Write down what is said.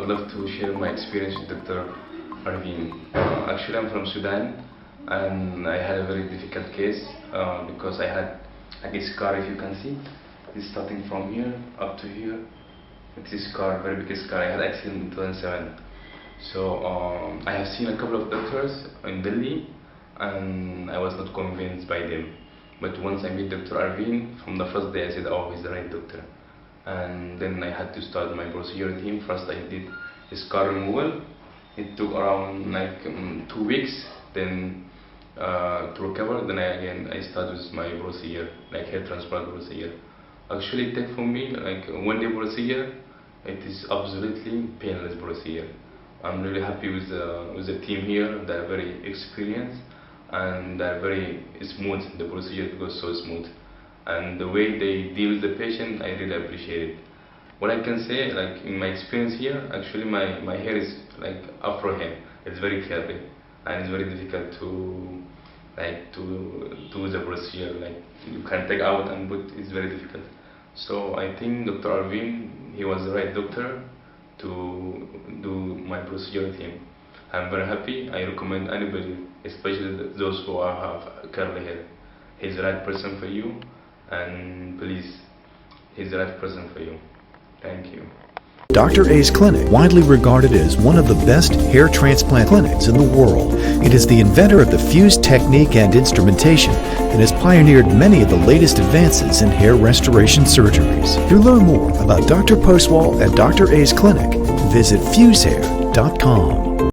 would love to share my experience with Dr. Arvin. Actually, I'm from Sudan, and I had a very difficult case because I had like a scar, if you can see. It's starting from here up to here. It's a scar, very big scar. I had accident in 2007. So I have seen a couple of doctors in Delhi, and I was not convinced by them. But once I met Dr. Arvin, from the first day I said, oh, he's the right doctor. And then I had to start my procedure with him. First I did scar removal. It took around like 2 weeks. Then to recover, then I started with my procedure, like hair transplant procedure. Actually, it took for me like 1 day procedure. It is absolutely painless procedure. I'm really happy with the team here. They're very experienced and they're very smooth. The procedure goes so smooth, and the way they deal with the patient, I really appreciate it. What I can say, like in my experience here, actually my hair is like Afro hair. It's very curly and it's very difficult to do the procedure. Like you can take out and put. It's very difficult. So I think Dr. Arvin, he was the right doctor to do my procedure with him. I'm very happy. I recommend anybody, especially those who have curly hair. He's the right person for you, and please, he's the right person for you. Thank you. Dr. A's clinic, widely regarded as one of the best hair transplant clinics in the world. It is the inventor of the FUHT technique and instrumentation and has pioneered many of the latest advances in hair restoration surgeries. To learn more about Dr. Postwal at Dr. A's clinic, visit FUHThair.com.